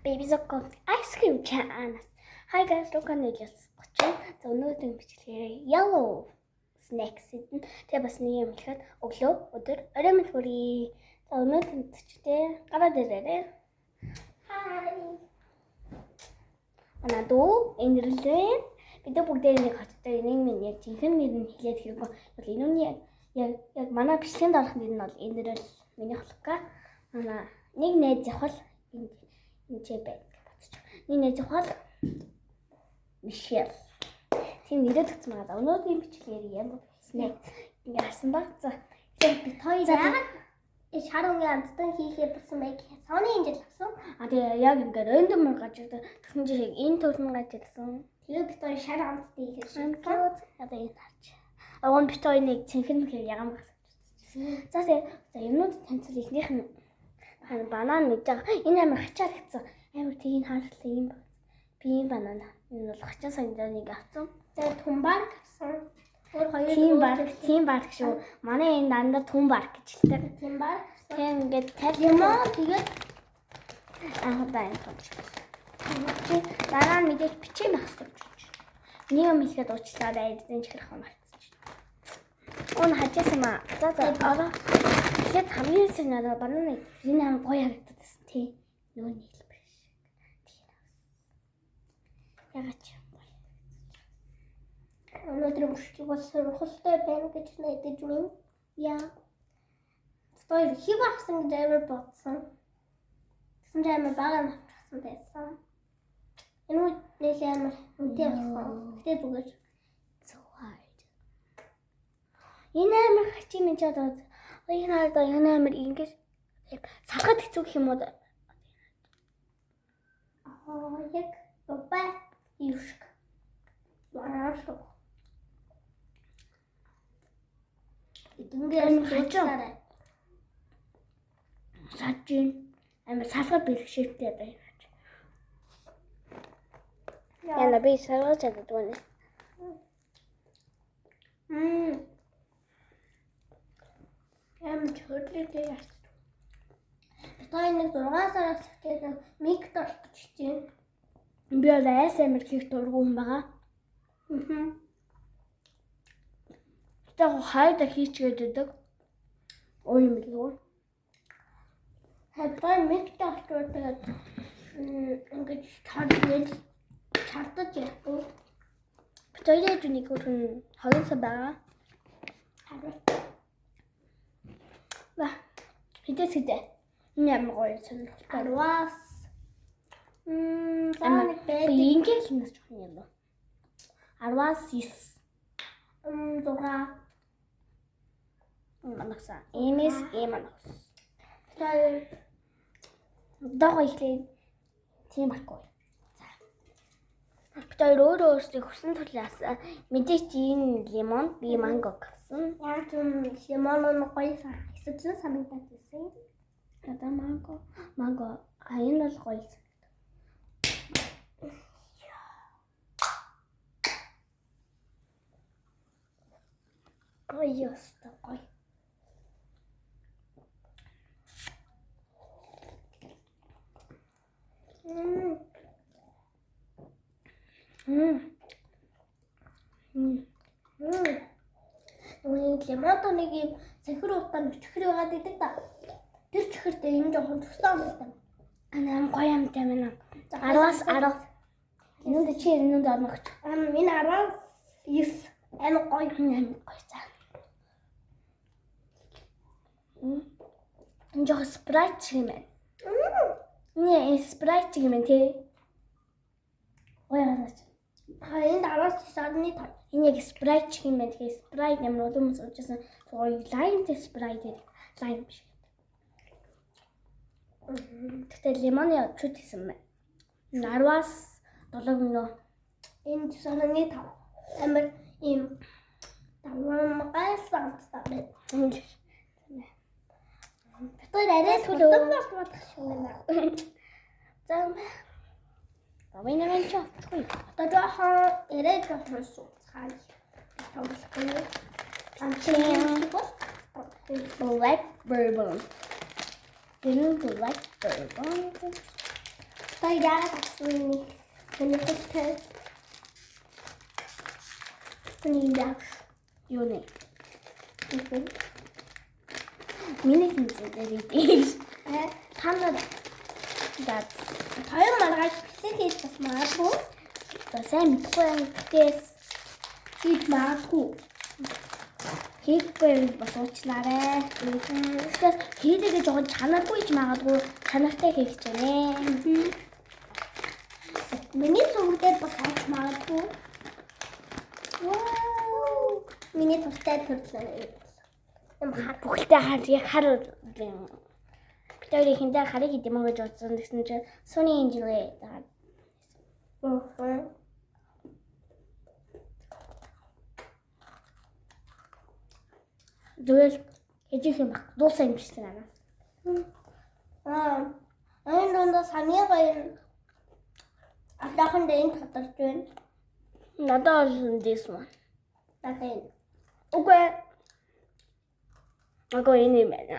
Baby Zocco ice cream channel. Hi guys, look on this. За өнөөдөр бичлэгээр yellow snacks гэдэг. Тэгээ бас нэг юм хэлэхэд өглөө өдөр орой минь хүрээ. За өнөөдөр төчтэй гараад ирээрээ. Hi. Анадуу энэрлээ. Бид бүгдээ нэг хоттой нэг минь яг жинхэнэ нэр нь хэлээд хэрэггүй. Бол энүүний яг манай бичлэгэнд орох нэр нь бол энэрл миний холка. Манай нэг найз явах энэ ч байна гэж бодчих. Нэг найз явах Мишель. Тийм нэрээд өгсөн байгаа. Өнөөдрийн бичлэгээр ямар snack ингээ харсан баг. За би тоёроо шарунгийн амттан хийхээ болсон байг. Сооны инжил авсан. Тэгээ яг ингээ random гарч ирдэг. Тэгсэн чинь энэ төрн гарч ирсэн. Тэгээ би тоёр шар амттай хийсэн. Одоо энэ харч. Агуун би тоёр нэг цэнхэн хэр ягам гасан. За юмнууд танцал ихнийх нь банан мэдж байгаа. Энэ амар хачаар гисэн. Амар тийм хаалтлаа юм байна. Би энэ банан энэ бол хачаа сандаа нэг авсан. За түн барк авсан. Тийм барк шүү. Манай энэ дандаа түн барк гэж хэлдэг. Тийм барк. Тийм ингээд тавьяа. Тэгээд анхудаа энэ томч. Дараа нь мэдээж бичиг багсаж. Нэг юм хэлэхэд уучлаарай. Эзэн чихрэх юм болчихсон. Он хажаасан маа. За ороо. Тэгээд хамгийн сэнараа банан энэ амар гоё харагдаад байсан тий. Нөө нийлбэр шиг. Тийм. Ягаад ч юм гоё. Өнөөдөр мөчиг бас сургуультай байна гэж найдаж байна. Яа. Той хив авсан гэж амар бодсон. Тэгсэн чинь амар бага авсан байсан. Энэ үед нэлээ амар үнэтэй авсан. Гэтэ зүгээр. So hard. Энэ амар хачи минь чадаад энэ хараа энэ амар ингэж салхад хэцүү гэх юм уу? Яг бабай юушк. Варашко. Идэнгээр хачаарай. Сажин амар салхад бэлгшээтэй байна. Яна би салхад чаддаг байна. Чөрлөдөө яах. Той нэг 6 сараас тэгээд микт орох гэж чинь. Би бол ASMR хийх дургуун байгаа. Тэгээд хайда хийчгээд өгдөг. Оо юм билүү. Хаппай микт ороход тэгээд ингэж чардаж яах. Битүүрээ дүнийг хүн хоолсон байгаа. Хэдээс хэдэ. Энэ ямар гоё сонирхолтой. Арвас. Би ингээл хинээс жоох юм. Арвас 9. 6. Манайсаа. Эмэс эманас. Дагоо ихлээ. Тийм байхгүй. Тэр өөрөөсөө хүссэн төлөөс мэдээч энэ лимон би манго авсан. Яг тийм лимон нь гоё эсвэл санагдаад байсан. Одоо манго энэ бол гоё. Гоё ёстой гоё. Үний лимонтой нэг юм цэхэр утаа чихэр байгаад идэг та. Тэр чихэртэй энэ жоохон тусдаа байна. Анаа гоё амтай байна. 10-аас 10. Энэ чи энэ дөрмөгч. Энэ 10-аас 9. Энэ гоё гоё цаа. Энэ жоохон спрайт шиг юм байна. Энэ спрайт шиг юм байна тий. Ой яагаад. Энэ 10-аас 9-ны тав. Энэ яг спрайт шиг юм байна. Тэгээ спрайт ямар улам суучсан. Гоё лаймтэй спрайт лайм биш. Тэгтээ лимоны чүт хийсэн байна. 10-аас 7 мөн. Энэ сонны тав. Амар ийм таван гайсан байна. Тэр арай төлөв болох юм байна. За Авина менч авчихгүй. Одоо жоохон эрэг авчихсан. Цааш. Тоглохгүй. Анчийн бол black bourbon. Didn't you like burger? Та яагаад авсан нэг хөтэй? Тэний яг юу нэ? Миний хинзээ дээрээ. Танад дад. Хоёр маргааш бэлээ хийж бас магадгүй. Сайн мэдгүй юм гэхээс хийж магадгүй. Хийхгүй бас уучлаарай. Тэгэхээр хийлээгээ жоохон чанаргүй ч магадгүй чанартай хийх гэж байна. Миний сүрдээ бас ууч магадгүй. Вау! Миний тустай төрлөө. Бүхэлдээ яг хар битүүрийн хиндэ харыг идэм үү гэж бодсон гэсэн чинь Sony Angel даа. Зүгээр хийж юм баг. Дуусаа юм шиг байна. Энэ дондоо саний гоё атахан дэйн таталж байна. Надад бол this one. Такай. Окей. Ako ini mana?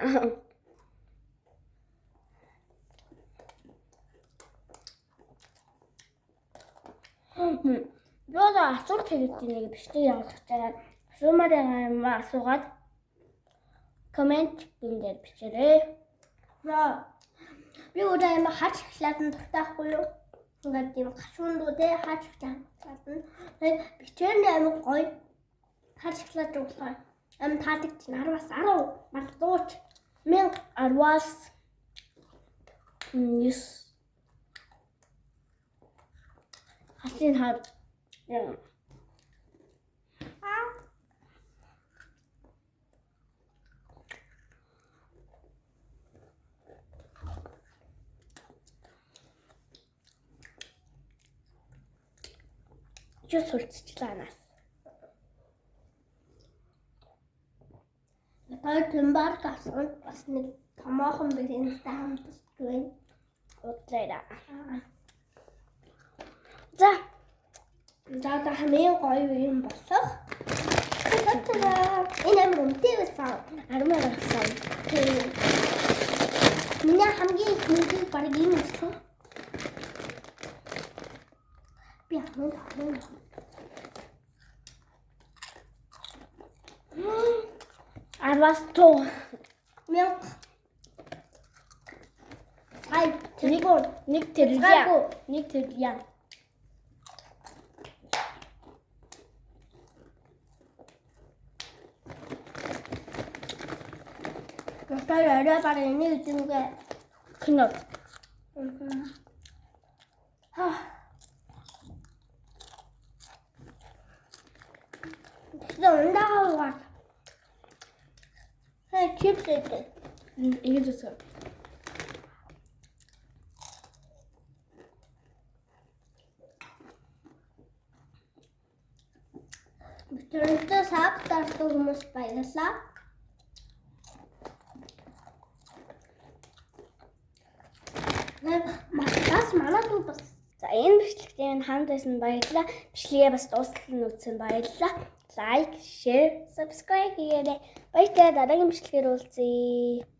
Яа асуулт хэрэгтэй нэг бичтэй явуулах гэж асуумаар юм асуугаад комент дээр бичээрэй. Би өөрөө юм хаач эхлээд нь тогтоохгүй юу? Ингээд тийм гашуундуу те хаач эхлээд нь. Тэгээд бичээрний амиг гоё хаач эхлээд дуусаа. Ам таадаг чинь 10-аас 10 мартууч 1010-аас 9 хасын хаад яа Юу сурцчлаа нас. Той тэмбар гасан бас нэг томоохон бэлэнтэй хамтдаггүй байна. Утлаа. За хамгийн гоё юм болох. Энэ амар үнэтэй байсан. Армаар болсон. Миний хамгийн их мэдээ баг юм байсан. Би ахмад. Арвасто. Мянга. Ай, нэг тэрliya. Гастайраа параа нэг үтэнгээ. Кино. Зондаа. Chips ete. İyi tutar. Bütünlükte sağ tarafımız paylaşla. Mas mana tubas. За энэ бичлэгтээ энэ ханд байсан баярлалаа. Бичлэгээ бас дуустал нь үзсэн баярлалаа. Like, share, subscribe хийгээрэй. Баяртай дараагийн бичлэгээр уулзъя.